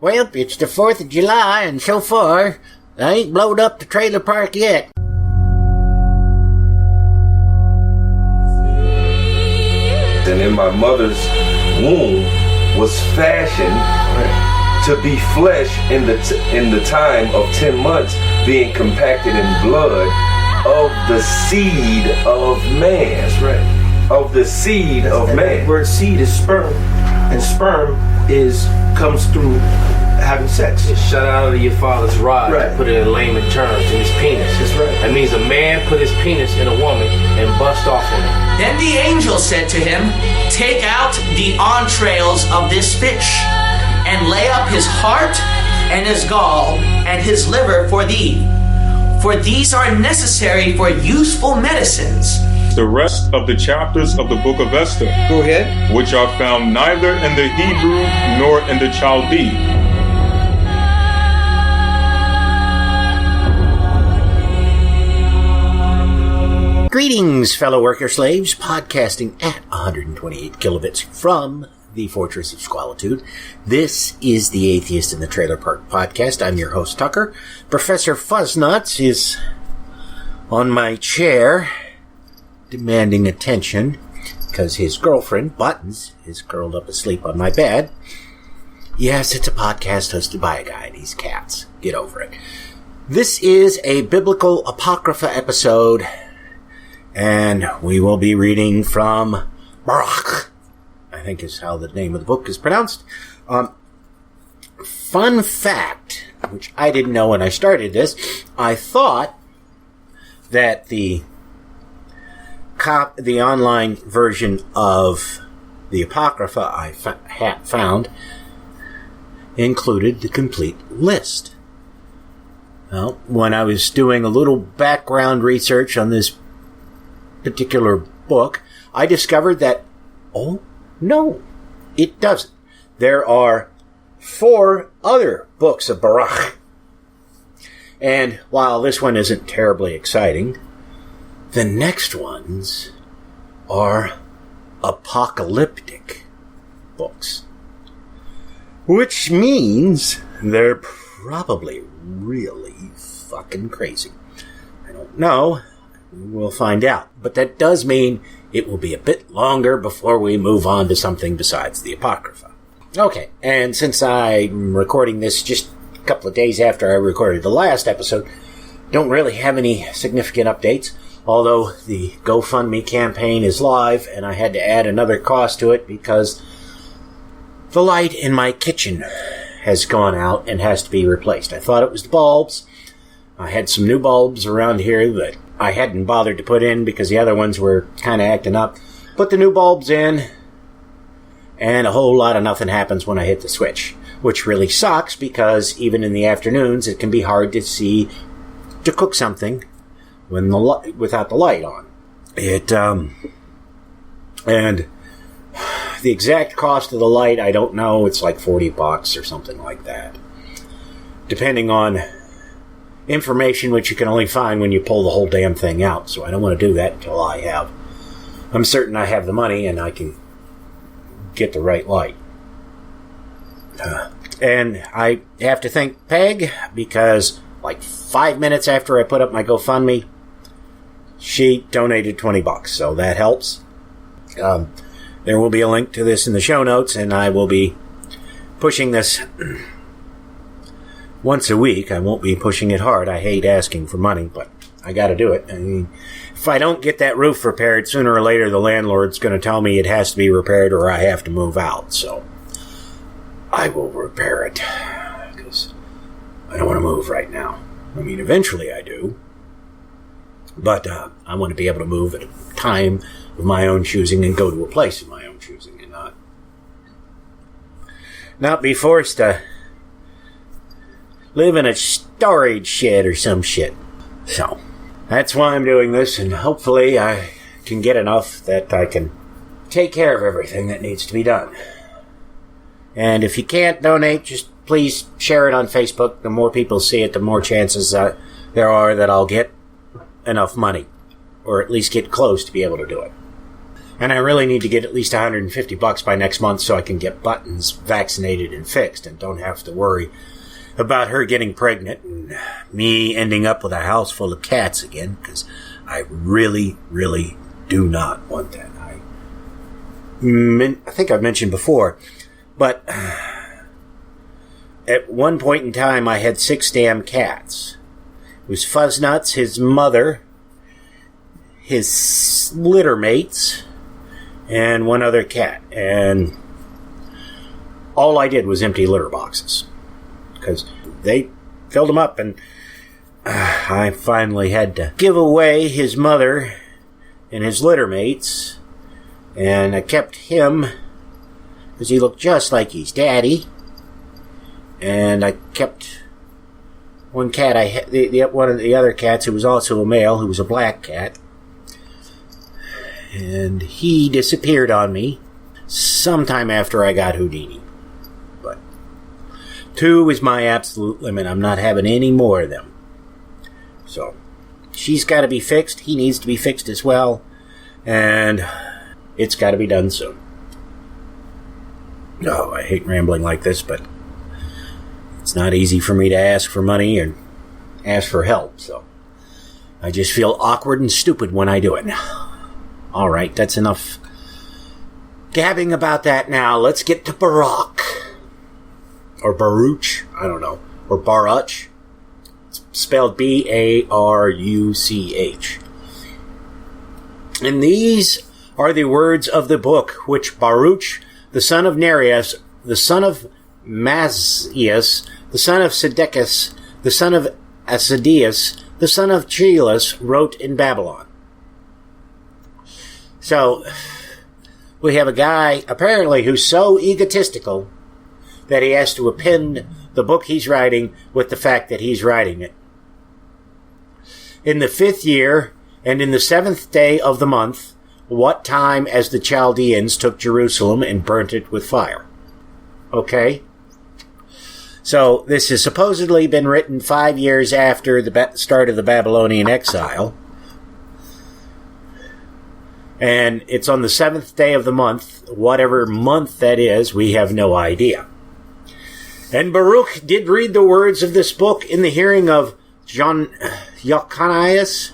Well, it's the 4th of July, and so far, I ain't blowed up the trailer park yet. And in my mother's womb was fashioned to be flesh in the time of 10 months, being compacted in blood of the seed of man. That's right. Of the seed of man. The word seed is sperm, and sperm comes through having sex. It's shut out of your father's rod, right. To put it in layman terms, in his penis. That's right. That means a man put his penis in a woman and bust off in it. Then the angel said to him, "Take out the entrails of this fish, and lay up his heart and his gall and his liver for thee. For these are necessary for useful medicines." The rest of the chapters of the book of Esther, Go ahead. which are found neither in the Hebrew nor in the Chaldee. Greetings, fellow worker slaves, podcasting at 128 kilobits from the Fortress of Squalitude. This is the Atheist in the Trailer Park podcast. I'm your host, Tucker. Professor Fuzznuts is on my chair, demanding attention, because his girlfriend, Buttons, is curled up asleep on my bed. Yes, it's a podcast hosted by a guy and he's cats. Get over it. This is a biblical apocrypha episode, and we will be reading from Baruch, I think is how the name of the book is pronounced. Fun fact, which I didn't know when I started this, I thought that the online version of the Apocrypha I found included the complete list. Well, when I was doing a little background research on this particular book, I discovered that, oh, no, it doesn't. There are 4 other books of Baruch. And while this one isn't terribly exciting, the next ones are apocalyptic books. Which means they're probably really fucking crazy. I don't know. We'll find out. But that does mean it will be a bit longer before we move on to something besides the Apocrypha. Okay, and since I'm recording this just a couple of days after I recorded the last episode, don't really have any significant updates, although the GoFundMe campaign is live, and I had to add another cost to it because the light in my kitchen has gone out and has to be replaced. I thought it was the bulbs. I had some new bulbs around here that I hadn't bothered to put in because the other ones were kind of acting up. Put the new bulbs in, and a whole lot of nothing happens when I hit the switch, which really sucks because even in the afternoons it can be hard to see to cook something when without the light on. And the exact cost of the light, I don't know. It's like $40 or something like that, depending on information which you can only find when you pull the whole damn thing out. So I don't want to do that until I'm certain I have the money and I can get the right light. And I have to thank Peg because like 5 minutes after I put up my GoFundMe, she donated $20, so that helps. There will be a link to this in the show notes, and I will be pushing this once a week. I won't be pushing it hard. I hate asking for money, but I gotta do it. I mean, if I don't get that roof repaired, sooner or later the landlord's gonna tell me it has to be repaired or I have to move out, so I will repair it, because I don't want to move right now. I mean, eventually I do, but I want to be able to move at a time of my own choosing and go to a place of my own choosing and not be forced to live in a storage shed or some shit. So that's why I'm doing this, and hopefully I can get enough that I can take care of everything that needs to be done. And if you can't donate, just please share it on Facebook. The more people see it, the more chances there are that I'll get enough money, or at least get close to be able to do it. And I really need to get at least $150 by next month so I can get Buttons vaccinated and fixed and don't have to worry about her getting pregnant and me ending up with a house full of cats again, because I really, really do not want that. I think I've mentioned before, but at one point in time I had 6 damn cats. It was Fuzznuts, his mother, his litter mates, and one other cat. And all I did was empty litter boxes, because they filled them up, and I finally had to give away his mother and his litter mates, and I kept him because he looked just like his daddy, and I kept one cat. I had one of the other cats who was also a male, who was a black cat, and he disappeared on me sometime after I got Houdini. But 2 is my absolute limit. I'm not having any more of them. So she's got to be fixed. He needs to be fixed as well, and it's got to be done soon. No, I hate rambling like this, but it's not easy for me to ask for money and ask for help, so I just feel awkward and stupid when I do it. All right, that's enough gabbing about that now. Let's get to Baruch. Or Baruch, I don't know. Or Baruch. It's spelled B-A-R-U-C-H. And these are the words of the book which Baruch, the son of Nerias, the son of Mazias, the son of Sedekis, the son of Asadias, the son of Chelas, wrote in Babylon. So, we have a guy, apparently, who's so egotistical that he has to append the book he's writing with the fact that he's writing it. In the 5th year, and in the 7th day of the month, what time as the Chaldeans took Jerusalem and burnt it with fire. Okay? So, this has supposedly been written 5 years after the start of the Babylonian exile. And it's on the 7th day of the month. Whatever month that is, we have no idea. And Baruch did read the words of this book in the hearing of Jechonias,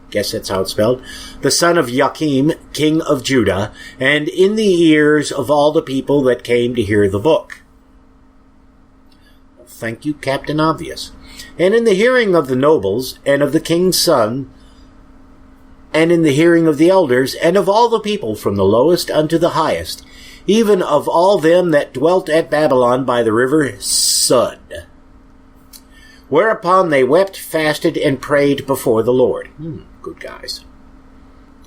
guess that's how it's spelled, the son of Joachim, king of Judah, and in the ears of all the people that came to hear the book. Thank you, Captain Obvious. And in the hearing of the nobles, and of the king's son, and in the hearing of the elders, and of all the people from the lowest unto the highest, even of all them that dwelt at Babylon by the river Sud. Whereupon they wept, fasted, and prayed before the Lord. Good guys.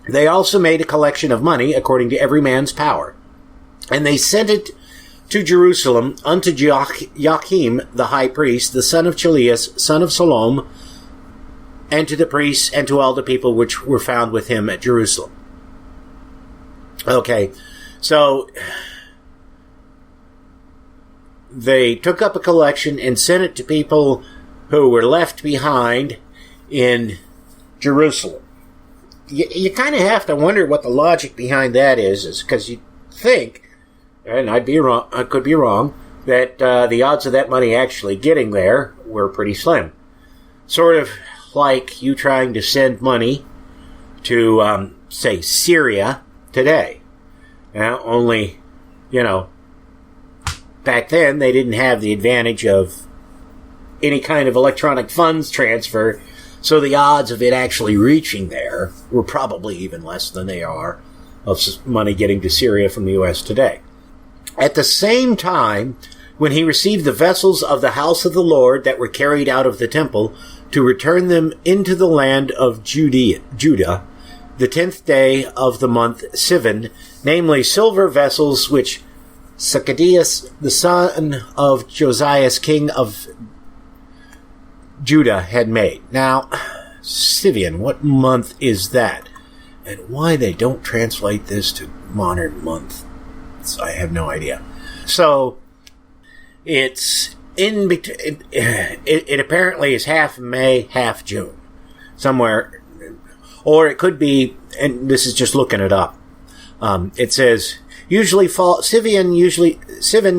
They also made a collection of money according to every man's power. And they sent it to Jerusalem unto Joachim the high priest, the son of Chelias, son of Salom, and to the priests and to all the people which were found with him at Jerusalem. Okay, so they took up a collection and sent it to people who were left behind in Jerusalem. You kind of have to wonder what the logic behind that is because you think, and I could be wrong, that the odds of that money actually getting there were pretty slim. Sort of like you trying to send money to, say, Syria today. Only, back then they didn't have the advantage of any kind of electronic funds transfer, so the odds of it actually reaching there were probably even less than they are of money getting to Syria from the U.S. today. At the same time, when he received the vessels of the house of the Lord that were carried out of the temple to return them into the land of Judah, the 10th day of the month Sivan, namely silver vessels which Sacadias, the son of Josias, king of Judah, had made. Now, Sivan, what month is that? And why they don't translate this to modern month, I have no idea. So, it's in between. It apparently is half May, half June. Somewhere. Or it could be, and this is just looking it up, It says, Sivan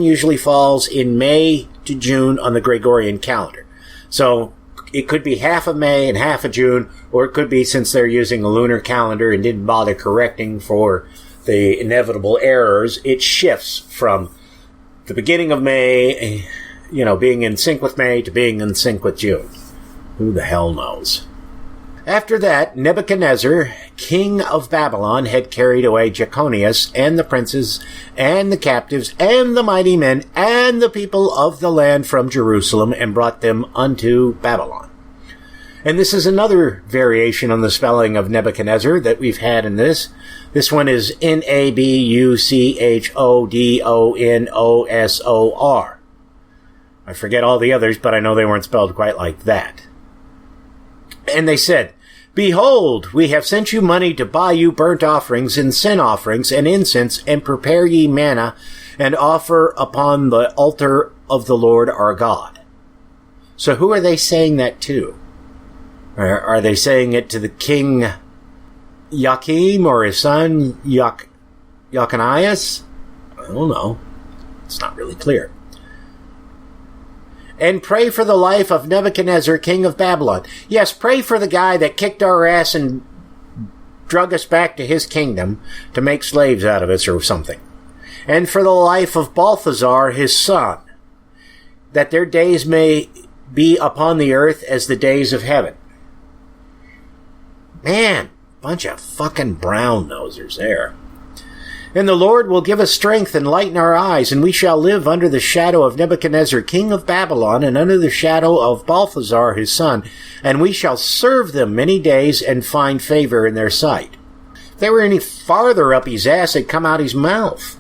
usually falls in May to June on the Gregorian calendar. So it could be half of May and half of June, or it could be, since they're using a lunar calendar and didn't bother correcting for the inevitable errors, it shifts from the beginning of May, being in sync with May, to being in sync with June. Who the hell knows? After that, Nebuchadnezzar, king of Babylon, had carried away Jeconias and the princes and the captives and the mighty men and the people of the land from Jerusalem, and brought them unto Babylon. And this is another variation on the spelling of Nebuchadnezzar that we've had in this. This one is Nabuchodonosor. I forget all the others, but I know they weren't spelled quite like that. And they said, Behold, we have sent you money to buy you burnt offerings and sin offerings and incense, and prepare ye manna, and offer upon the altar of the Lord our God. So who are they saying that to? Are they saying it to the king Joachim or his son Jeconias? I don't know. It's not really clear. And pray for the life of Nebuchadnezzar, king of Babylon. Yes, pray for the guy that kicked our ass and drug us back to his kingdom to make slaves out of us or something. And for the life of Balthazar, his son, that their days may be upon the earth as the days of heaven. Man, bunch of fucking brown nosers there. And the Lord will give us strength and lighten our eyes, and we shall live under the shadow of Nebuchadnezzar, king of Babylon, and under the shadow of Balthazar, his son, and we shall serve them many days and find favor in their sight. If they were any farther up his ass, they'd come out his mouth.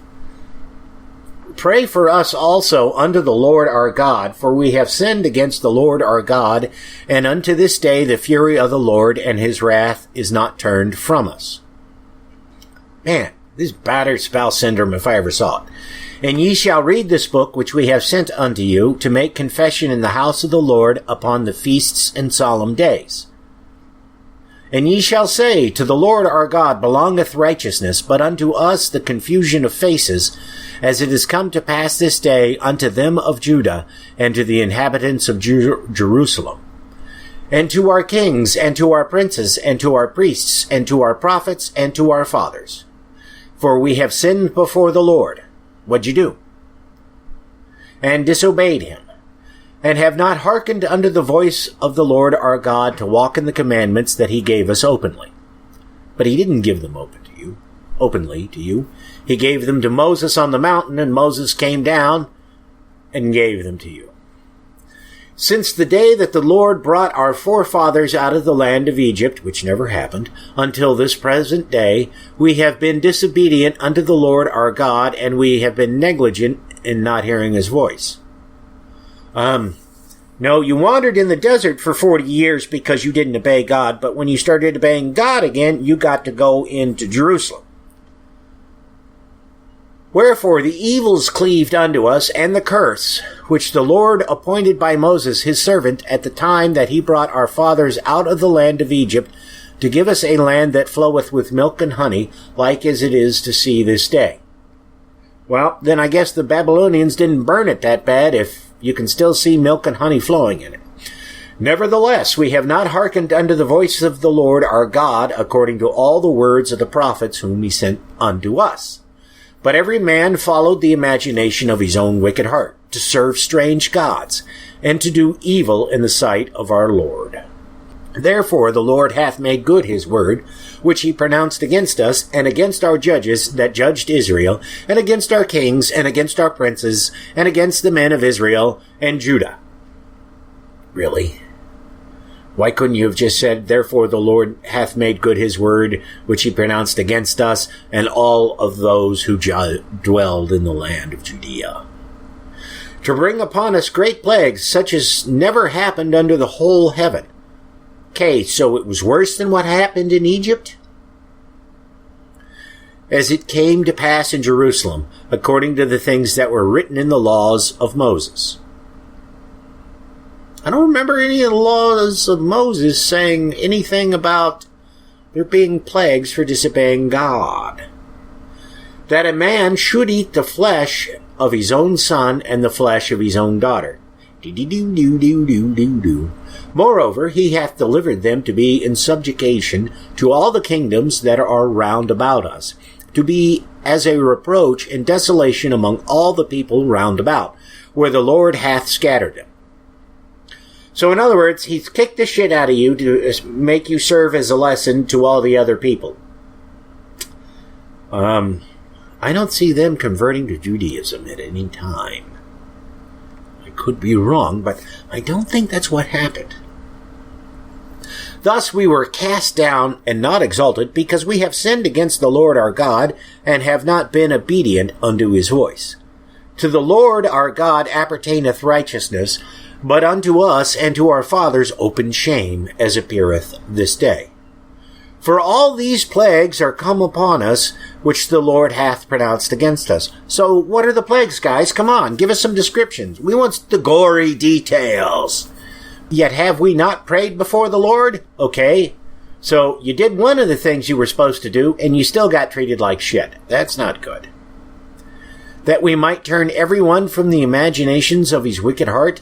Pray for us also unto the Lord our God, for we have sinned against the Lord our God, and unto this day the fury of the Lord and his wrath is not turned from us. Man, this Battered Spouse Syndrome, if I ever saw it. And ye shall read this book which we have sent unto you, to make confession in the house of the Lord upon the feasts and solemn days. And ye shall say, To the Lord our God belongeth righteousness, but unto us the confusion of faces, as it is come to pass this day unto them of Judah, and to the inhabitants of Jerusalem, and to our kings, and to our princes, and to our priests, and to our prophets, and to our fathers. For we have sinned before the Lord. What'd you do? And disobeyed him, and have not hearkened unto the voice of the Lord our God to walk in the commandments that he gave us openly. But he didn't give them openly to you. He gave them to Moses on the mountain, and Moses came down and gave them to you. Since the day that the Lord brought our forefathers out of the land of Egypt, which never happened, until this present day, we have been disobedient unto the Lord our God, and we have been negligent in not hearing his voice. No, you wandered in the desert for 40 years because you didn't obey God, but when you started obeying God again, you got to go into Jerusalem. Wherefore the evils cleaved unto us, and the curse, which the Lord appointed by Moses his servant at the time that he brought our fathers out of the land of Egypt, to give us a land that floweth with milk and honey, like as it is to see this day. Well, then I guess the Babylonians didn't burn it that bad if you can still see milk and honey flowing in it. Nevertheless, we have not hearkened unto the voice of the Lord our God, according to all the words of the prophets whom he sent unto us. But every man followed the imagination of his own wicked heart, to serve strange gods, and to do evil in the sight of our Lord. Therefore the Lord hath made good his word, which he pronounced against us, and against our judges that judged Israel, and against our kings, and against our princes, and against the men of Israel and Judah. Really? Why couldn't you have just said, Therefore the Lord hath made good his word, which he pronounced against us, and all of those who dwelled in the land of Judea? To bring upon us great plagues, such as never happened under the whole heaven. Okay, so it was worse than what happened in Egypt? As it came to pass in Jerusalem, according to the things that were written in the laws of Moses. I don't remember any of the laws of Moses saying anything about there being plagues for disobeying God. that a man should eat the flesh of his own son and the flesh of his own daughter. Moreover, he hath delivered them to be in subjugation to all the kingdoms that are round about us, to be as a reproach and desolation among all the people round about, where the Lord hath scattered them. So in other words, he's kicked the shit out of you to make you serve as a lesson to all the other people. I don't see them converting to Judaism at any time. I could be wrong, but I don't think that's what happened. Thus we were cast down and not exalted, because we have sinned against the Lord our God, and have not been obedient unto his voice. To the Lord our God appertaineth righteousness, but unto us and to our fathers open shame, as appeareth this day. For all these plagues are come upon us, which the Lord hath pronounced against us. So what are the plagues, guys? Come on, give us some descriptions. We want the gory details. Yet have we not prayed before the Lord? Okay, so you did one of the things you were supposed to do, and you still got treated like shit. That's not good. That we might turn everyone from the imaginations of his wicked heart?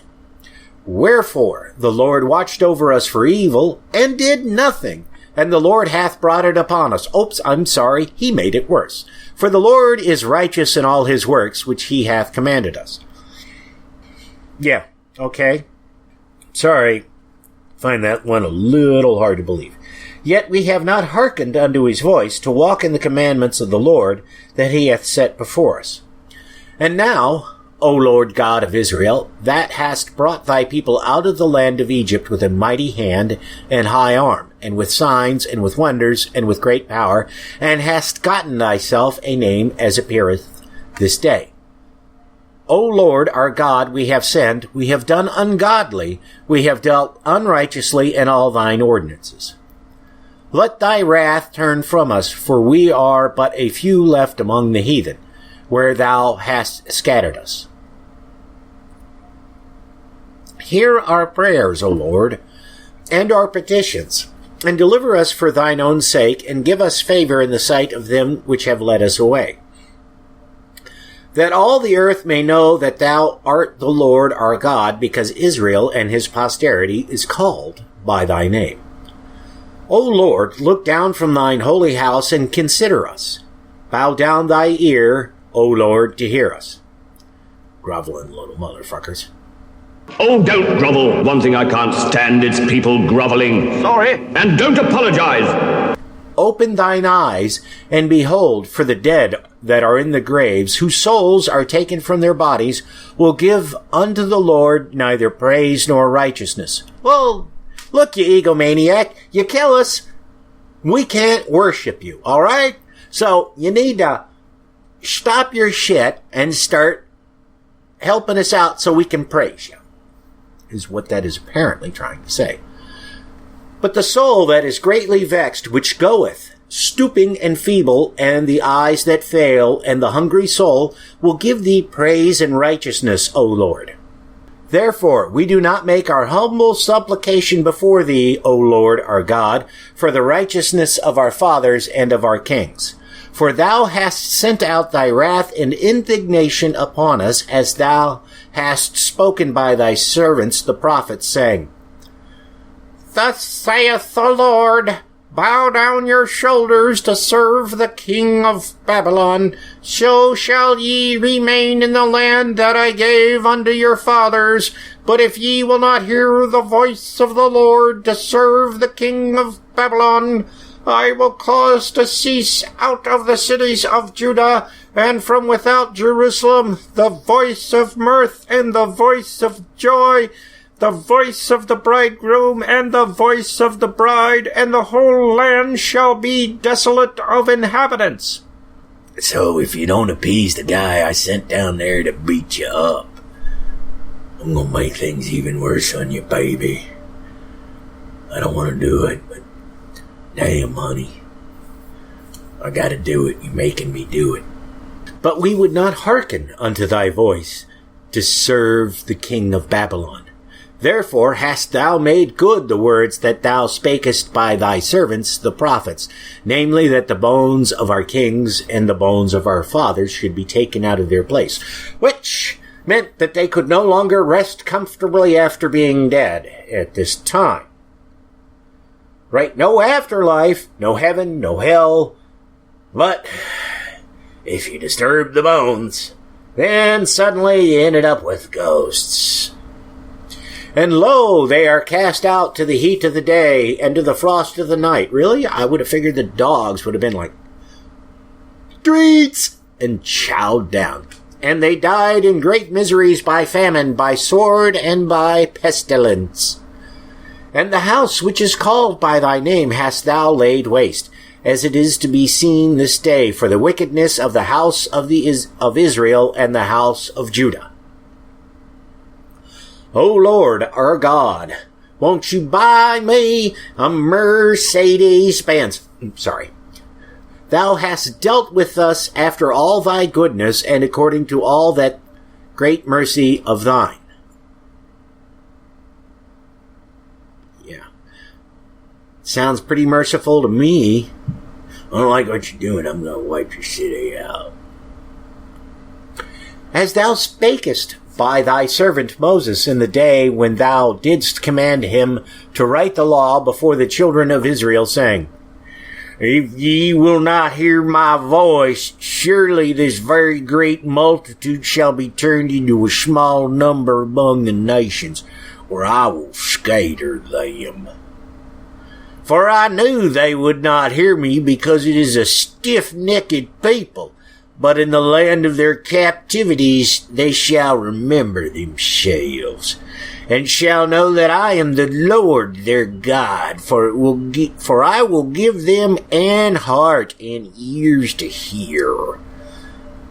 Wherefore the Lord watched over us for evil, and did nothing. And the Lord hath brought it upon us. Oops, I'm sorry, he made it worse. For the Lord is righteous in all his works, which he hath commanded us. Yeah, okay. Sorry, find that one a little hard to believe. Yet we have not hearkened unto his voice, to walk in the commandments of the Lord, that he hath set before us. And now, O Lord God of Israel, that hast brought thy people out of the land of Egypt with a mighty hand and high arm, and with signs, and with wonders, and with great power, and hast gotten thyself a name as appeareth this day. O Lord our God, we have sinned, we have done ungodly, we have dealt unrighteously in all thine ordinances. Let thy wrath turn from us, for we are but a few left among the heathen, where thou hast scattered us. Hear our prayers, O Lord, and our petitions, and deliver us for thine own sake, and give us favor in the sight of them which have led us away. That all the earth may know that thou art the Lord our God, because Israel and his posterity is called by thy name. O Lord, look down from thine holy house, and consider us. Bow down thy ear, O Lord, to hear us. Groveling little motherfuckers. Oh, don't grovel. One thing I can't stand, it's people groveling. Sorry. And don't apologize. Open thine eyes, and behold, for the dead that are in the graves, whose souls are taken from their bodies, will give unto the Lord neither praise nor righteousness. Well, look, you egomaniac, you kill us, we can't worship you, all right? So you need to stop your shit and start helping us out so we can praise you, is what that is apparently trying to say. But the soul that is greatly vexed, which goeth, stooping and feeble, and the eyes that fail, and the hungry soul, will give thee praise and righteousness, O Lord. Therefore, we do not make our humble supplication before thee, O Lord our God, for the righteousness of our fathers and of our kings. For thou hast sent out thy wrath and indignation upon us, as thou hast spoken by thy servants the prophets, saying, Thus saith the Lord, bow down your shoulders to serve the king of Babylon, so shall ye remain in the land that I gave unto your fathers. But if ye will not hear the voice of the Lord to serve the king of Babylon, I will cause to cease out of the cities of Judah, and from without Jerusalem, the voice of mirth and the voice of joy, the voice of the bridegroom and the voice of the bride, and the whole land shall be desolate of inhabitants. So if you don't appease the guy I sent down there to beat you up, I'm gonna make things even worse on you, baby. I don't want to do it, but damn, honey, I gotta do it. You're making me do it. But we would not hearken unto thy voice to serve the king of Babylon. Therefore hast thou made good the words that thou spakest by thy servants the prophets, namely that the bones of our kings and the bones of our fathers should be taken out of their place, which meant that they could no longer rest comfortably after being dead at this time. Right? No afterlife, no heaven, no hell. But if you disturb the bones, then suddenly you ended up with ghosts. And lo, they are cast out to the heat of the day and to the frost of the night. Really? I would have figured the dogs would have been like, treats, and chowed down. And they died in great miseries by famine, by sword, and by pestilence. And the house which is called by thy name hast thou laid waste, as it is to be seen this day, for the wickedness of the house of Israel and the house of Judah. O Lord, our God, won't you buy me a Mercedes-Benz? Sorry. Thou hast dealt with us after all thy goodness and according to all that great mercy of thine. Yeah. Sounds pretty merciful to me. I don't like what you're doing. I'm going to wipe your city out. As thou spakest by thy servant Moses in the day when thou didst command him to write the law before the children of Israel, saying, If ye will not hear my voice, surely this very great multitude shall be turned into a small number among the nations, or I will scatter them. For I knew they would not hear me, because it is a stiff-necked people. But in the land of their captivities they shall remember themselves, and shall know that I am the Lord their God, for I will give them an heart and ears to hear.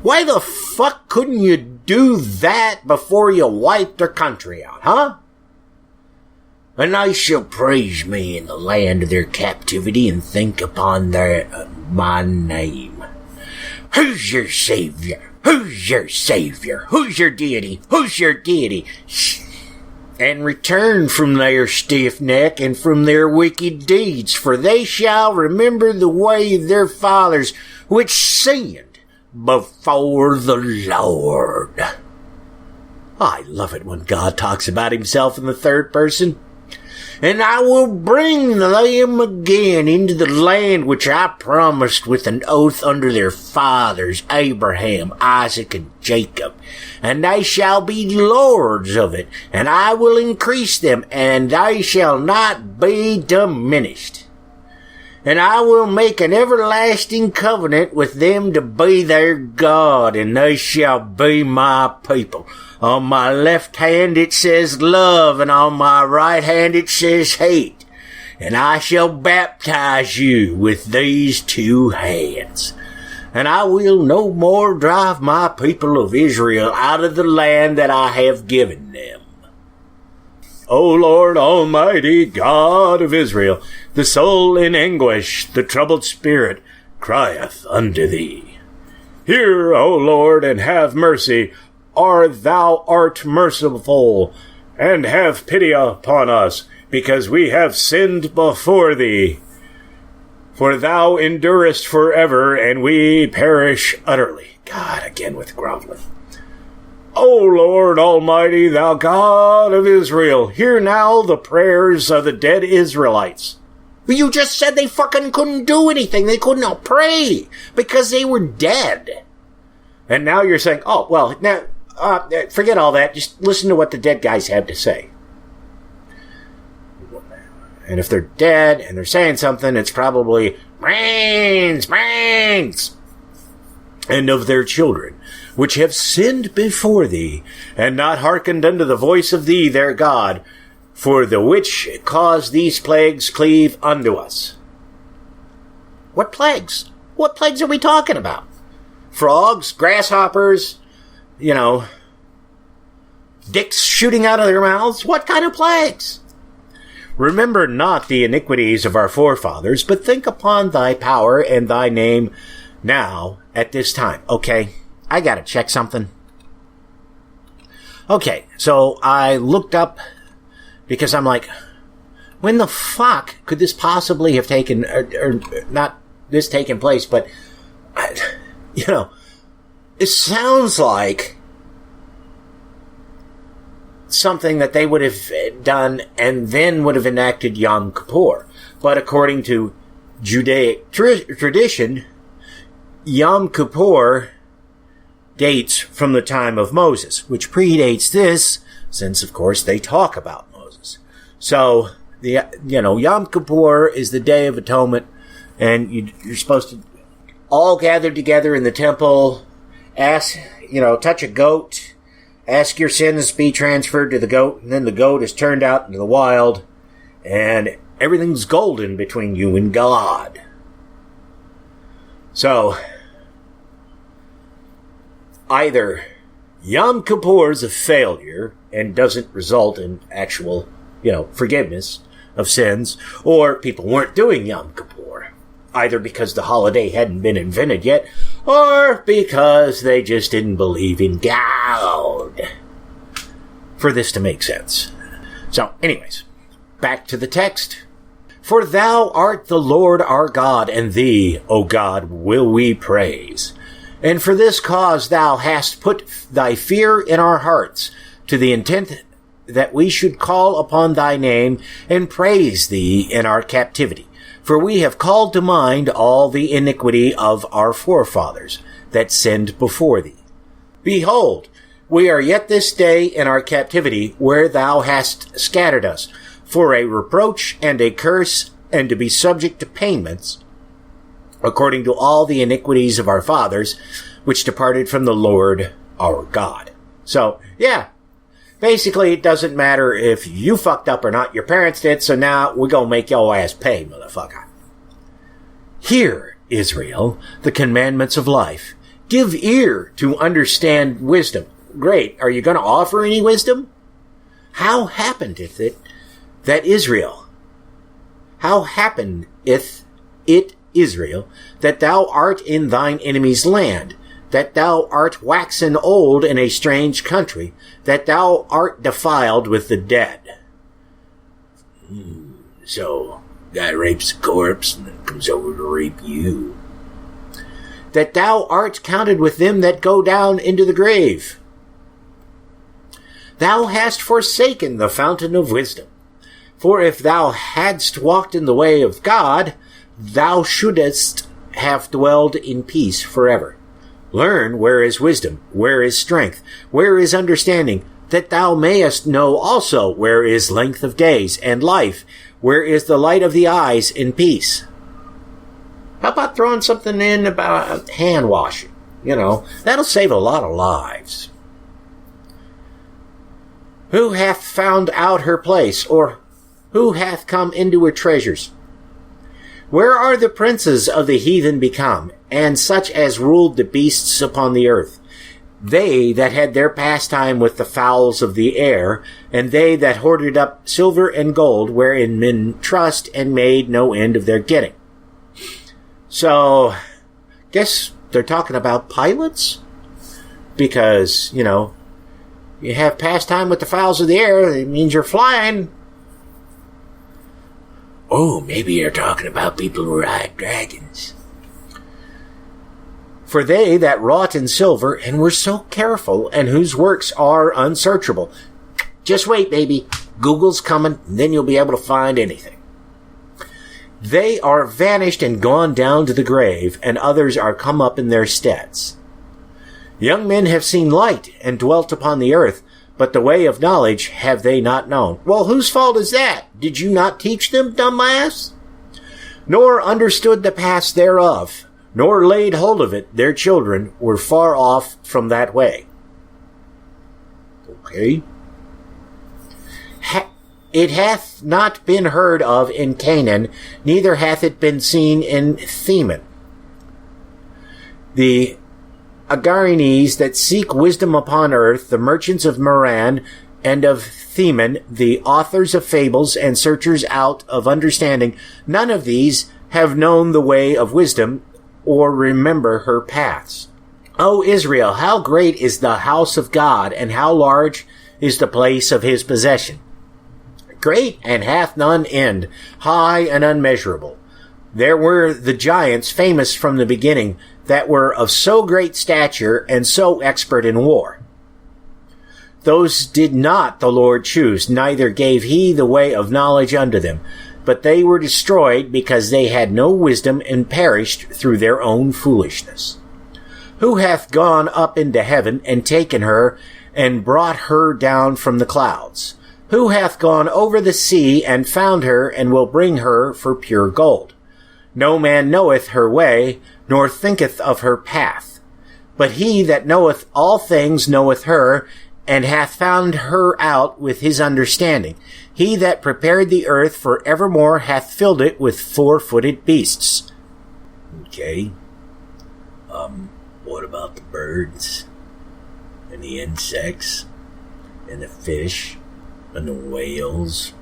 Why the fuck couldn't you do that before you wiped their country out, huh? And they shall praise me in the land of their captivity, and think upon my name. Who's your Savior? Who's your Savior? Who's your deity? Who's your deity? And return from their stiff neck and from their wicked deeds, for they shall remember the way of their fathers, which sinned before the Lord. I love it when God talks about himself in the third person. And I will bring them again into the land which I promised with an oath unto their fathers, Abraham, Isaac, and Jacob. And they shall be lords of it, and I will increase them, and they shall not be diminished. And I will make an everlasting covenant with them to be their God, and they shall be my people. On my left hand it says love, and on my right hand it says hate. And I shall baptize you with these two hands. And I will no more drive my people of Israel out of the land that I have given them. O Lord Almighty, God of Israel, the soul in anguish, the troubled spirit, crieth unto thee. Hear, O Lord, and have mercy, or thou art merciful, and have pity upon us, because we have sinned before thee. For thou endurest forever, and we perish utterly. God, again with groveling. O Lord Almighty, thou God of Israel, hear now the prayers of the dead Israelites. But you just said they fucking couldn't do anything. They couldn't pray because they were dead. And now you're saying, oh, well, now, forget all that. Just listen to what the dead guys have to say. And if they're dead and they're saying something, it's probably brains, and of their children, which have sinned before thee, and not hearkened unto the voice of thee, their God, for the which cause these plagues cleave unto us. What plagues? What plagues are we talking about? Frogs, grasshoppers, dicks shooting out of their mouths? What kind of plagues? Remember not the iniquities of our forefathers, but think upon thy power and thy name now at this time. Okay, I gotta check something. Okay, so I looked up Because I'm like, when the fuck could this possibly have taken, or not this taken place, but, you know, it sounds like something that they would have done and then would have enacted Yom Kippur. But according to Judaic tradition, Yom Kippur dates from the time of Moses, which predates this, since of course they talk about Moses. So, Yom Kippur is the Day of Atonement, and you're supposed to all gather together in the temple, touch a goat, ask your sins to be transferred to the goat, and then the goat is turned out into the wild, and everything's golden between you and God. So, either Yom Kippur is a failure and doesn't result in actual, forgiveness of sins, or people weren't doing Yom Kippur, either because the holiday hadn't been invented yet, or because they just didn't believe in Gawd, for this to make sense. So, anyways, back to the text. For thou art the Lord our God, and thee, O God, will we praise. And for this cause thou hast put thy fear in our hearts, to the intent that we should call upon thy name and praise thee in our captivity. For we have called to mind all the iniquity of our forefathers that sinned before thee. Behold, we are yet this day in our captivity, where thou hast scattered us, for a reproach and a curse, and to be subject to payments, according to all the iniquities of our fathers, which departed from the Lord our God. So, yeah, basically it doesn't matter if you fucked up or not, your parents did, so now we're gonna make your ass pay, motherfucker. Hear, Israel, the commandments of life. Give ear to understand wisdom. Great, are you gonna offer any wisdom? How happeneth it that Israel, Israel, that thou art in thine enemy's land, that thou art waxen old in a strange country, that thou art defiled with the dead. So, guy rapes a corpse and then comes over to rape you. That thou art counted with them that go down into the grave. Thou hast forsaken the fountain of wisdom. For if thou hadst walked in the way of God, thou shouldest have dwelled in peace forever. Learn where is wisdom, where is strength, where is understanding, that thou mayest know also where is length of days and life, where is the light of the eyes in peace. How about throwing something in about hand washing? That'll save a lot of lives. Who hath found out her place, or who hath come into her treasures? Where are the princes of the heathen become, and such as ruled the beasts upon the earth? They that had their pastime with the fowls of the air, and they that hoarded up silver and gold, wherein men trust, and made no end of their getting. So, guess they're talking about pilots? Because, you have pastime with the fowls of the air, it means you're flying. Oh, maybe you're talking about people who ride dragons. For they that wrought in silver, and were so careful, and whose works are unsearchable. Just wait, baby. Google's coming, and then you'll be able to find anything. They are vanished and gone down to the grave, and others are come up in their steads. Young men have seen light, and dwelt upon the earth, but the way of knowledge have they not known. Well, whose fault is that? Did you not teach them, dumbass? Nor understood the paths thereof, nor laid hold of it. Their children were far off from that way. Okay. It hath not been heard of in Canaan, neither hath it been seen in Theman. The Agarines that seek wisdom upon earth, the merchants of Meran and of Theman, the authors of fables and searchers out of understanding, none of these have known the way of wisdom or remember her paths. O Israel, how great is the house of God, and how large is the place of his possession. great and hath none end, high and unmeasurable. There were the giants famous from the beginning, that were of so great stature and so expert in war. Those did not the Lord choose, neither gave he the way of knowledge unto them, but they were destroyed because they had no wisdom and perished through their own foolishness. Who hath gone up into heaven and taken her and brought her down from the clouds? Who hath gone over the sea and found her and will bring her for pure gold? No man knoweth her way, nor thinketh of her path. But he that knoweth all things knoweth her, and hath found her out with his understanding. He that prepared the earth for evermore hath filled it with 4-footed beasts. Okay. What about the birds? And the insects? And the fish? And the whales?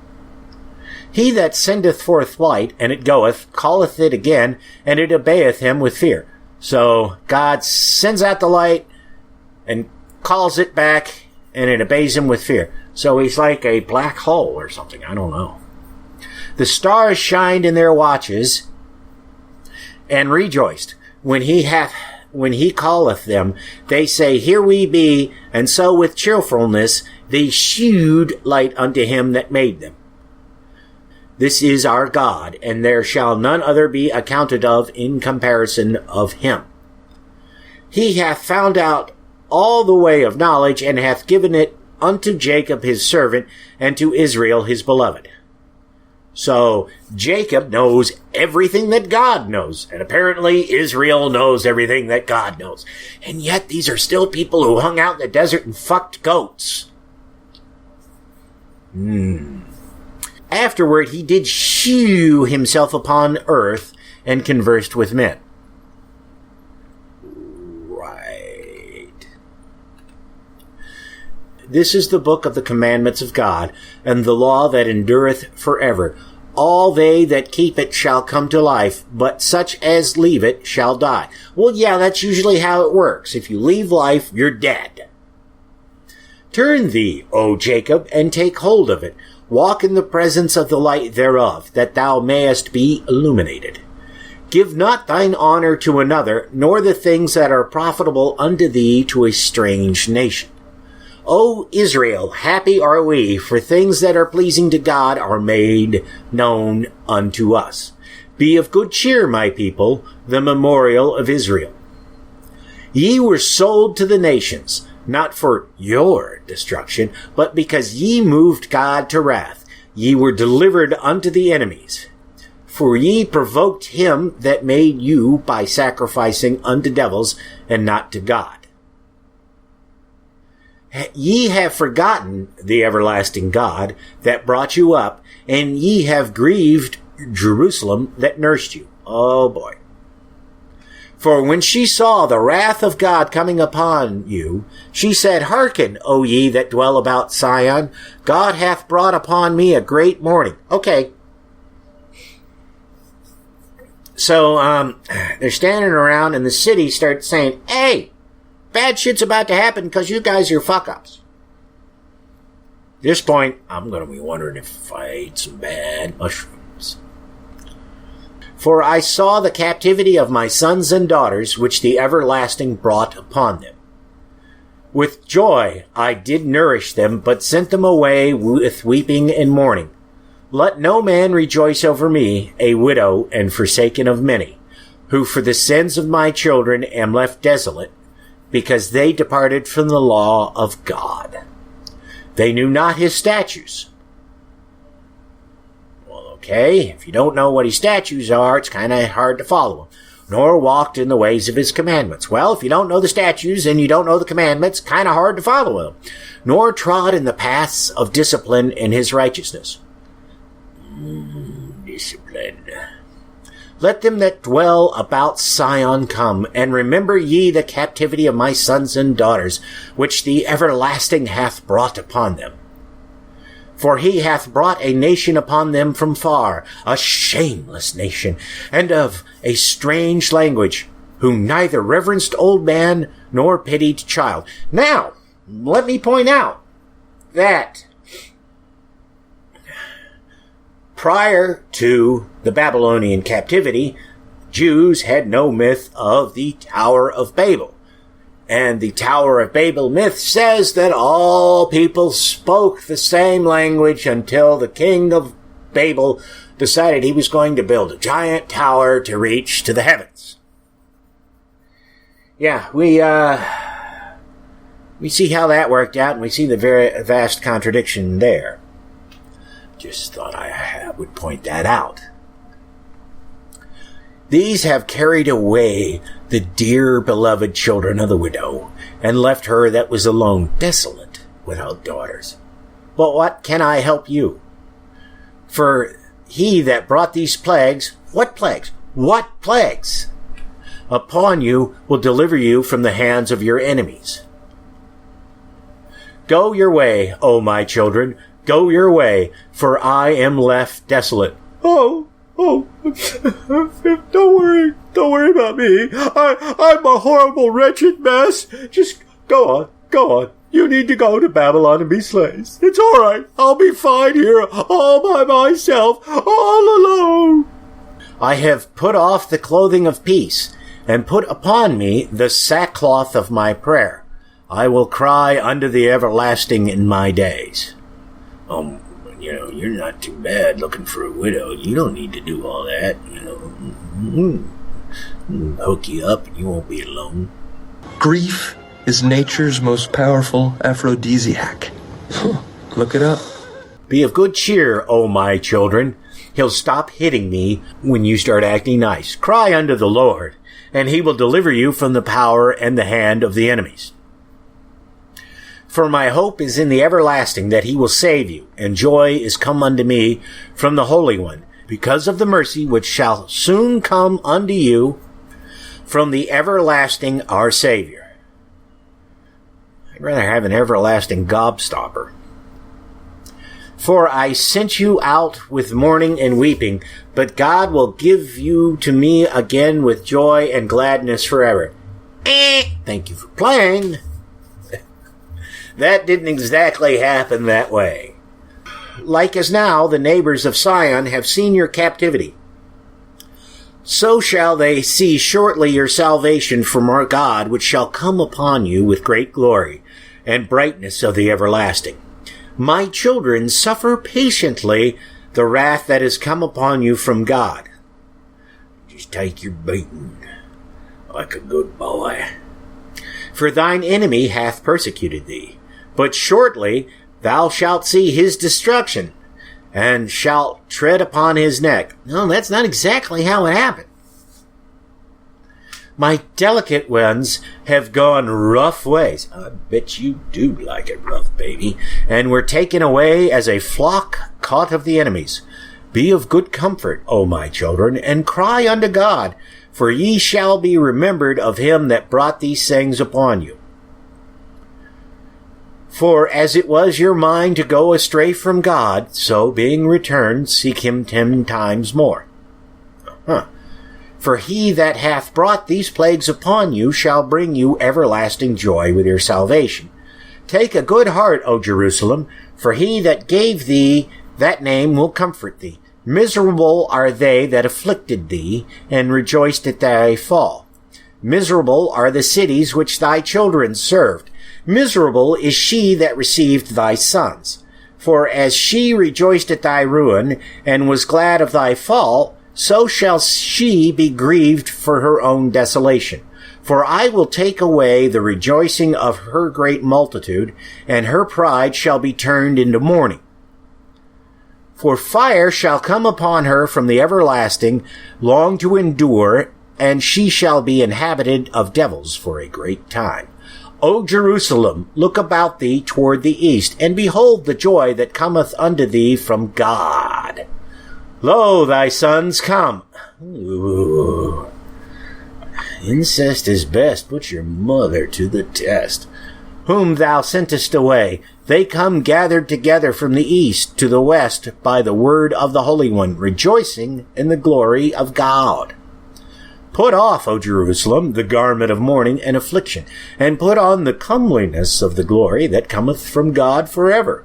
He that sendeth forth light, and it goeth, calleth it again, and it obeyeth him with fear. So God sends out the light, and calls it back, and it obeys him with fear. So he's like a black hole or something. I don't know. The stars shined in their watches, and rejoiced. When he calleth them, they say, Here we be, and so with cheerfulness they shewed light unto him that made them. This is our God, and there shall none other be accounted of in comparison of him. He hath found out all the way of knowledge, and hath given it unto Jacob his servant, and to Israel his beloved. So Jacob knows everything that God knows, and apparently Israel knows everything that God knows. And yet these are still people who hung out in the desert and fucked goats. Afterward he did shew himself upon earth, and conversed with men. Right. This is the book of the commandments of God, and the law that endureth forever. All they that keep it shall come to life, but such as leave it shall die. Well, yeah, that's usually how it works. If you leave life, you're dead. Turn thee, O Jacob, and take hold of it. Walk in the presence of the light thereof, that thou mayest be illuminated. Give not thine honor to another, nor the things that are profitable unto thee to a strange nation. O Israel, happy are we, for things that are pleasing to God are made known unto us. Be of good cheer, my people, the memorial of Israel. Ye were sold to the nations, not for your destruction, but because ye moved God to wrath. Ye were delivered unto the enemies. For ye provoked him that made you by sacrificing unto devils, and not to God. Ye have forgotten the everlasting God that brought you up, and ye have grieved Jerusalem that nursed you. Oh boy. For when she saw the wrath of God coming upon you, she said, Hearken, O ye that dwell about Sion, God hath brought upon me a great mourning. Okay. So, they're standing around, and the city starts saying, Hey! Bad shit's about to happen because you guys are fuck-ups. At this point, I'm going to be wondering if I ate some bad mushrooms. For I saw the captivity of my sons and daughters, which the everlasting brought upon them. With joy I did nourish them, but sent them away with weeping and mourning. Let no man rejoice over me, a widow and forsaken of many, who for the sins of my children am left desolate, because they departed from the law of God. They knew not his statutes. Well, okay, if you don't know what his statutes are, it's kind of hard to follow them. Nor walked in the ways of his commandments. Well, if you don't know the statutes and you don't know the commandments, kind of hard to follow them. Nor trod in the paths of discipline in his righteousness. Discipline. Let them that dwell about Sion come, and remember ye the captivity of my sons and daughters, which the everlasting hath brought upon them. For he hath brought a nation upon them from far, a shameless nation, and of a strange language, who neither reverenced old man nor pitied child. Now, let me point out that Prior to the Babylonian captivity, Jews had no myth of the Tower of Babel. And the Tower of Babel myth says that all people spoke the same language until the king of Babel decided he was going to build a giant tower to reach to the heavens. Yeah, we see how that worked out, and we see the very vast contradiction there. Just thought I would point that out. These have carried away the dear beloved children of the widow, and left her that was alone, desolate, without daughters. But what can I help you? For he that brought these plagues, what plagues? What plagues? Upon you will deliver you from the hands of your enemies. Go your way, O my children, go your way, for I am left desolate. Oh, don't worry about me. I'm a horrible, wretched mess. Just go on. You need to go to Babylon and be slaves. It's all right. I'll be fine here, all by myself, all alone. I have put off the clothing of peace, and put upon me the sackcloth of my prayer. I will cry unto the everlasting in my days. You're not too bad looking for a widow. You don't need to do all that. Hook you up and you won't be alone. Grief is nature's most powerful aphrodisiac. Look it up. Be of good cheer, O my children. He'll stop hitting me when you start acting nice. Cry unto the Lord, and he will deliver you from the power and the hand of the enemies. For my hope is in the everlasting, that he will save you, and joy is come unto me from the Holy One, because of the mercy which shall soon come unto you from the everlasting our Savior. I'd rather have an everlasting gobstopper. For I sent you out with mourning and weeping, but God will give you to me again with joy and gladness forever. Thank you for playing. That didn't exactly happen that way. Like as now the neighbors of Sion have seen your captivity, so shall they see shortly your salvation from our God, which shall come upon you with great glory and brightness of the everlasting. My children, suffer patiently the wrath that is come upon you from God. Just take your beating like a good boy. For thine enemy hath persecuted thee, but shortly thou shalt see his destruction, and shalt tread upon his neck. No, that's not exactly how it happened. My delicate ones have gone rough ways. I bet you do like it rough, baby. And were taken away as a flock caught of the enemies. Be of good comfort, O my children, and cry unto God, for ye shall be remembered of him that brought these things upon you. For as it was your mind to go astray from God, so being returned, seek him 10 times more. For he that hath brought these plagues upon you shall bring you everlasting joy with your salvation. Take a good heart, O Jerusalem, for he that gave thee that name will comfort thee. Miserable are they that afflicted thee, and rejoiced at thy fall. Miserable are the cities which thy children served. Miserable is she that received thy sons. For as she rejoiced at thy ruin, and was glad of thy fall, so shall she be grieved for her own desolation. For I will take away the rejoicing of her great multitude, and her pride shall be turned into mourning. For fire shall come upon her from the everlasting, long to endure, and she shall be inhabited of devils for a great time. O Jerusalem, look about thee toward the east, and behold the joy that cometh unto thee from God. Lo, thy sons come. Ooh. Incest is best. Put your mother to the test. Whom thou sentest away, they come gathered together from the east to the west by the word of the Holy One, rejoicing in the glory of God. Put off, O Jerusalem, the garment of mourning and affliction, and put on the comeliness of the glory that cometh from God forever.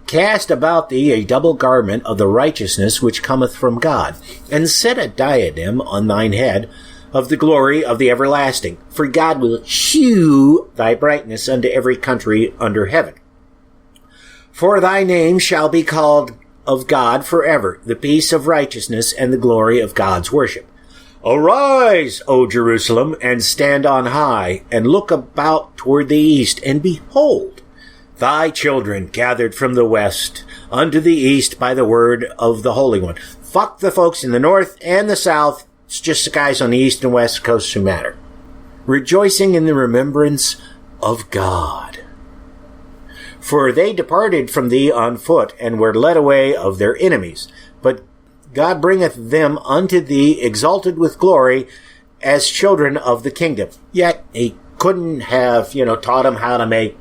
cast about thee a double garment of the righteousness which cometh from God, and set a diadem on thine head of the glory of the everlasting. For God will shew thy brightness unto every country under heaven. For thy name shall be called of God forever, the peace of righteousness and the glory of God's worship. Arise, O Jerusalem, and stand on high, and look about toward the east, and behold, thy children gathered from the west unto the east by the word of the Holy One. Fuck the folks in the north and the south. It's just the guys on the east and west coasts who matter. Rejoicing in the remembrance of God. For they departed from thee on foot, and were led away of their enemies. But God bringeth them unto thee exalted with glory as children of the kingdom. Yet he couldn't have, taught them how to make,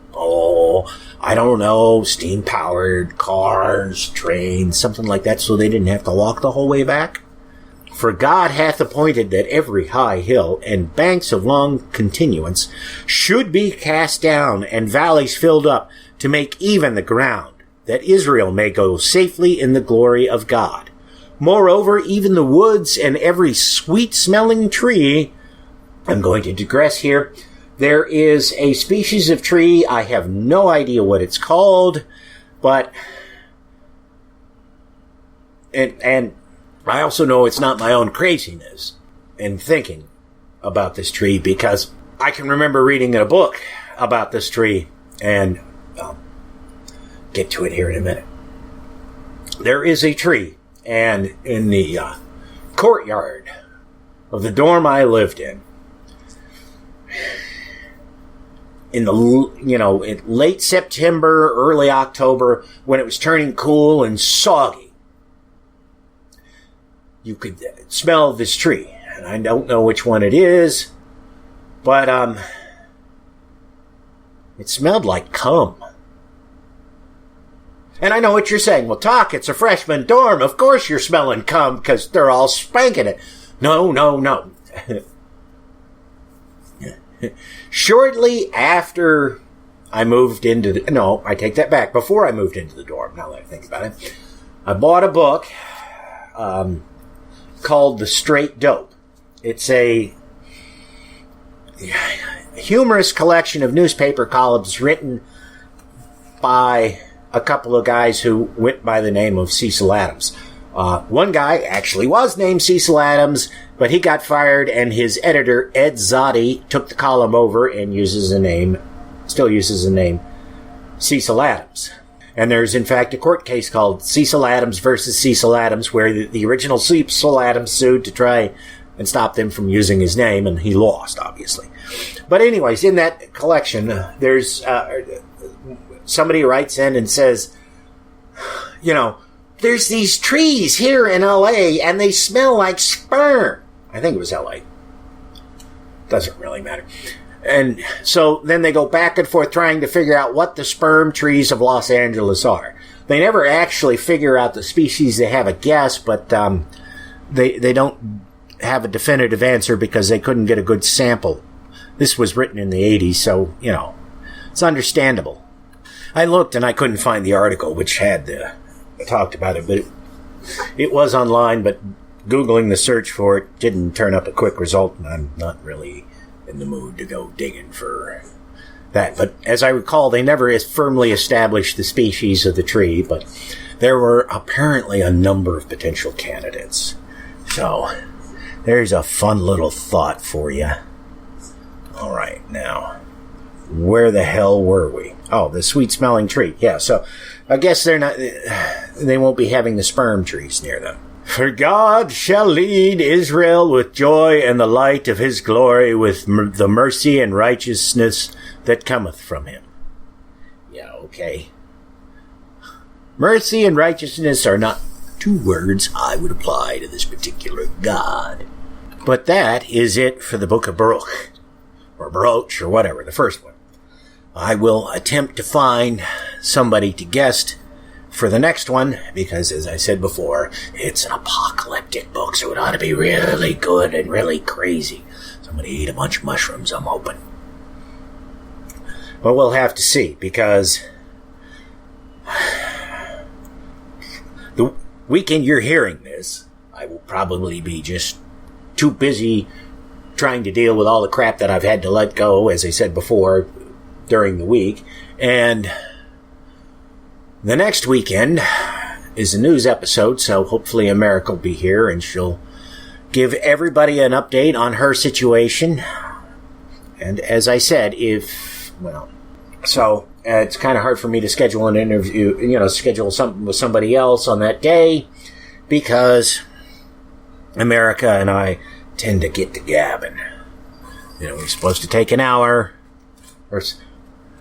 steam-powered cars, trains, something like that, so they didn't have to walk the whole way back. For God hath appointed that every high hill and banks of long continuance should be cast down, and valleys filled up, to make even the ground, that Israel may go safely in the glory of God. Moreover, even the woods and every sweet-smelling tree, I'm going to digress here, there is a species of tree, I have no idea what it's called, but, and I also know it's not my own craziness in thinking about this tree, because I can remember reading in a book about this tree, and I'll get to it here in a minute. There is a tree, and in the courtyard of the dorm I lived in the in late September, early October, when it was turning cool and soggy, you could smell this tree, and I don't know which one it is, but it smelled like cum. And I know what you're saying. Well, Talk, it's a freshman dorm. Of course you're smelling cum because they're all spanking it. No. Shortly after I moved into the... No, I take that back. Before I moved into the dorm, now that I think about it, I bought a book called The Straight Dope. It's a humorous collection of newspaper columns written by a couple of guys who went by the name of Cecil Adams. One guy actually was named Cecil Adams, but he got fired, and his editor, Ed Zotti, took the column over and still uses the name Cecil Adams. And there's, in fact, a court case called Cecil Adams versus Cecil Adams, where the original Cecil Adams sued to try and stop them from using his name, and he lost, obviously. But anyways, in that collection, there's... somebody writes in and says, there's these trees here in L.A. and they smell like sperm. I think it was L.A. Doesn't really matter. And so then they go back and forth trying to figure out what the sperm trees of Los Angeles are. They never actually figure out the species. They have a guess, but they don't have a definitive answer because they couldn't get a good sample. This was written in the 80s, so, it's understandable. I looked and I couldn't find the article which had talked about it, but it was online, but Googling the search for it didn't turn up a quick result, and I'm not really in the mood to go digging for that. But as I recall, they never firmly established the species of the tree, but there were apparently a number of potential candidates. So there's a fun little thought for you. All right, now, where the hell were we? Oh, the sweet-smelling tree. Yeah, so I guess they won't be having the sperm trees near them. For God shall lead Israel with joy and the light of his glory, with the mercy and righteousness that cometh from him. Yeah, okay. Mercy and righteousness are not two words I would apply to this particular God. But that is it for the book of Baruch, or Baruch, or whatever, the first one. I will attempt to find somebody to guest for the next one, because, as I said before, it's an apocalyptic book, so it ought to be really good and really crazy. Somebody eat a bunch of mushrooms, I'm hoping. But we'll have to see, because the weekend you're hearing this, I will probably be just too busy trying to deal with all the crap that I've had to let go, as I said before, during the week. And the next weekend is a news episode, so hopefully America will be here and she'll give everybody an update on her situation. And as I said, it's kind of hard for me to schedule an interview, schedule something with somebody else on that day, because America and I tend to get to gabbing. We're supposed to take an hour or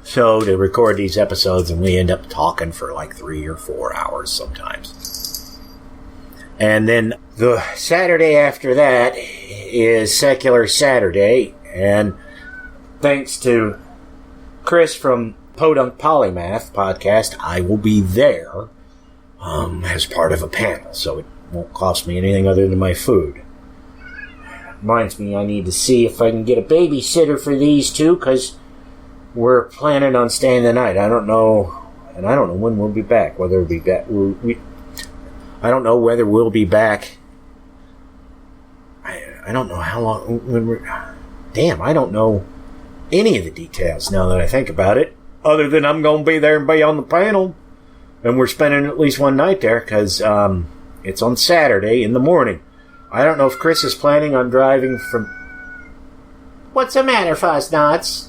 so to record these episodes, and we end up talking for like 3 or 4 hours sometimes. And then the Saturday after that is Secular Saturday, and thanks to Chris from Podunk Polymath podcast, I will be there as part of a panel, so it won't cost me anything other than my food. Reminds me, I need to see if I can get a babysitter for these two, because we're planning on staying the night. I don't know, and I don't know when we'll be back. Whether we'll be back, I don't know whether we'll be back. I don't know how long. I don't know any of the details now that I think about it. Other than I'm going to be there and be on the panel, and we're spending at least one night there because it's on Saturday in the morning. I don't know if Chris is planning on driving from. What's the matter, Fuzznuts?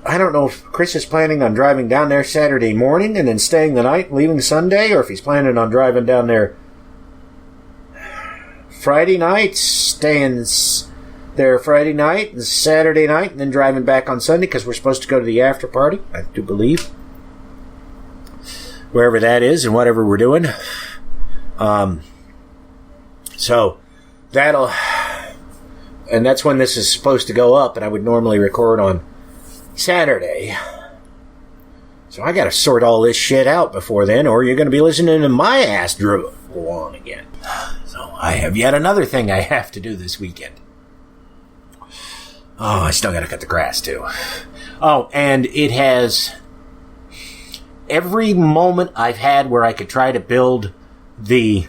I don't know if Chris is planning on driving down there Saturday morning and then staying the night, leaving Sunday, or if he's planning on driving down there Friday night, staying there Friday night and Saturday night, and then driving back on Sunday, because we're supposed to go to the after party, I do believe, wherever that is and whatever we're doing. So and that's when this is supposed to go up, and I would normally record on Saturday. So I gotta sort all this shit out before then, or you're gonna be listening to my ass drool on again. So I have yet another thing I have to do this weekend. Oh, I still gotta cut the grass too. Oh, and it has every moment I've had where I could try to build the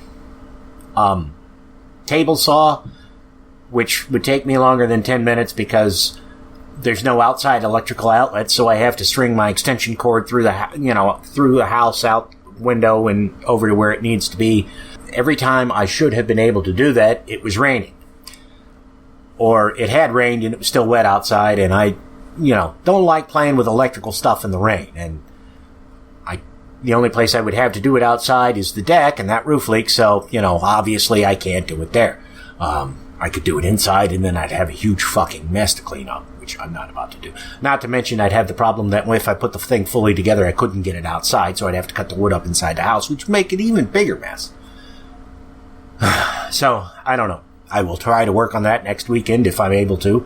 table saw, which would take me longer than 10 minutes because there's no outside electrical outlet, so I have to string my extension cord through the house out window and over to where it needs to be. Every time I should have been able to do that, it was raining. Or it had rained and it was still wet outside, and I, don't like playing with electrical stuff in the rain. And the only place I would have to do it outside is the deck, and that roof leaks, so, obviously I can't do it there. I could do it inside, and then I'd have a huge fucking mess to clean up, which I'm not about to do. Not to mention I'd have the problem that if I put the thing fully together, I couldn't get it outside, so I'd have to cut the wood up inside the house, which would make it an even bigger mess. So, I don't know. I will try to work on that next weekend if I'm able to.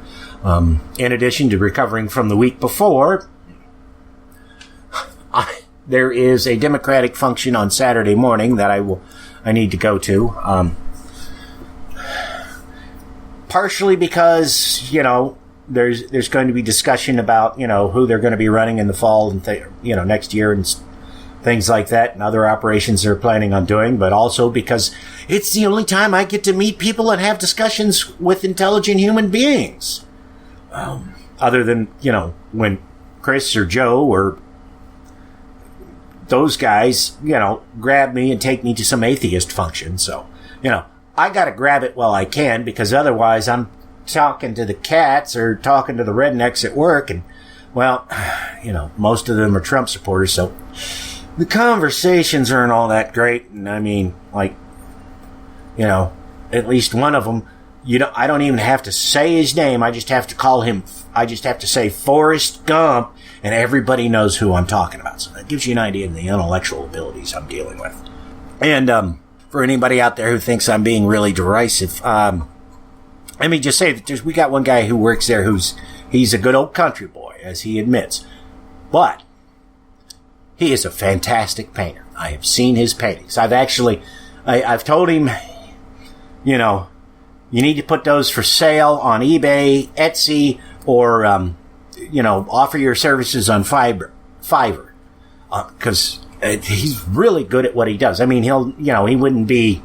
In addition to recovering from the week before, there is a Democratic function on Saturday morning that I need to go to. Partially because, there's going to be discussion about, who they're going to be running in the fall and, next year and things like that, and other operations they're planning on doing, but also because it's the only time I get to meet people and have discussions with intelligent human beings. Other than, when Chris or Joe or those guys, grab me and take me to some atheist function. So, I gotta grab it while I can, because otherwise I'm talking to the cats or talking to the rednecks at work, and, well, most of them are Trump supporters, so the conversations aren't all that great. And I mean, at least one of them, I don't even have to say his name. I just have to say Forrest Gump, and everybody knows who I'm talking about. So that gives you an idea of the intellectual abilities I'm dealing with. And, for anybody out there who thinks I'm being really derisive, let me just say that we got one guy who works there he's a good old country boy, as he admits. But he is a fantastic painter. I have seen his paintings. I've told him, you need to put those for sale on eBay, Etsy, or, offer your services on Fiverr. Because he's really good at what he does. I mean, he wouldn't be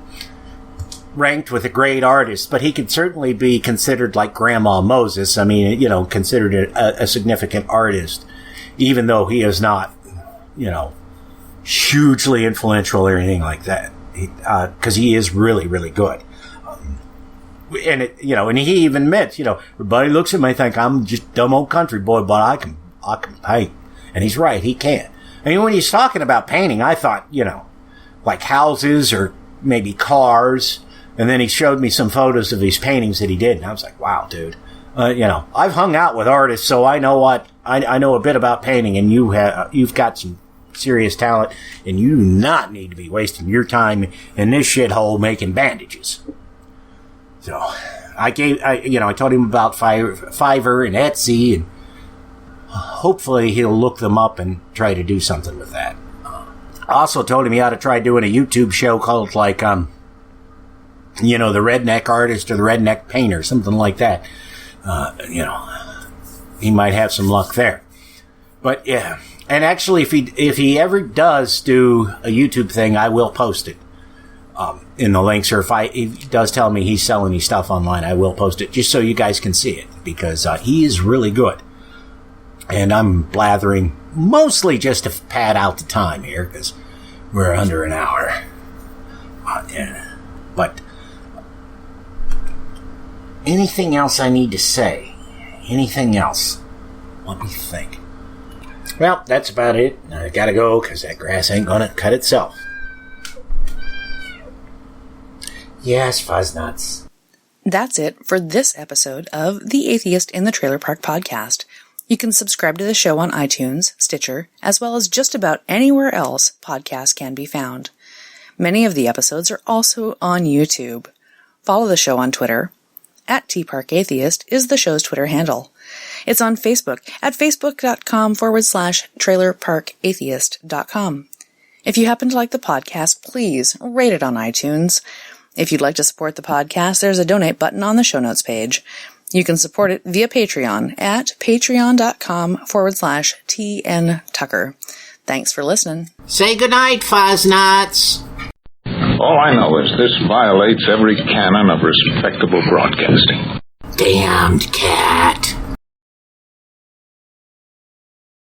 ranked with a great artist, but he could certainly be considered like Grandma Moses. I mean, considered a significant artist, even though he is not, hugely influential or anything like that. Because he is really, really good. And and he even admits, everybody looks at me and think I'm just dumb old country boy, but I can paint. And he's right, he can. I mean, when he's talking about painting, I thought, like houses or maybe cars. And then he showed me some photos of these paintings that he did, and I was like, wow, dude. I've hung out with artists, so I know I know a bit about painting, and you've got some serious talent, and you do not need to be wasting your time in this shithole making bandages. So I told him about Fiverr and Etsy, and hopefully he'll look them up and try to do something with that. I also told him he ought to try doing a YouTube show called like, the redneck artist or the redneck painter, something like that. He might have some luck there. But yeah, and actually, if he ever does do a YouTube thing, I will post it in the links. Or if he does tell me he's selling me stuff online, I will post it just so you guys can see it, because he is really good. And I'm blathering mostly just to pad out the time here, because we're under an hour. But anything else I need to say? Anything else? Let me think. Well, that's about it. I gotta go, because that grass ain't gonna cut itself. Yes, Fuzznuts. That's it for this episode of The Atheist in the Trailer Park Podcast. You can subscribe to the show on iTunes, Stitcher, as well as just about anywhere else podcasts can be found. Many of the episodes are also on YouTube. Follow the show on Twitter. @TParkAtheist is the show's Twitter handle. It's on Facebook at facebook.com/trailerparkatheist.com. If you happen to like the podcast, please rate it on iTunes. If you'd like to support the podcast, there's a donate button on the show notes page. You can support it via Patreon at patreon.com/TNTucker. Thanks for listening. Say goodnight, Fuzznuts. All I know is this violates every canon of respectable broadcasting. Damned cat.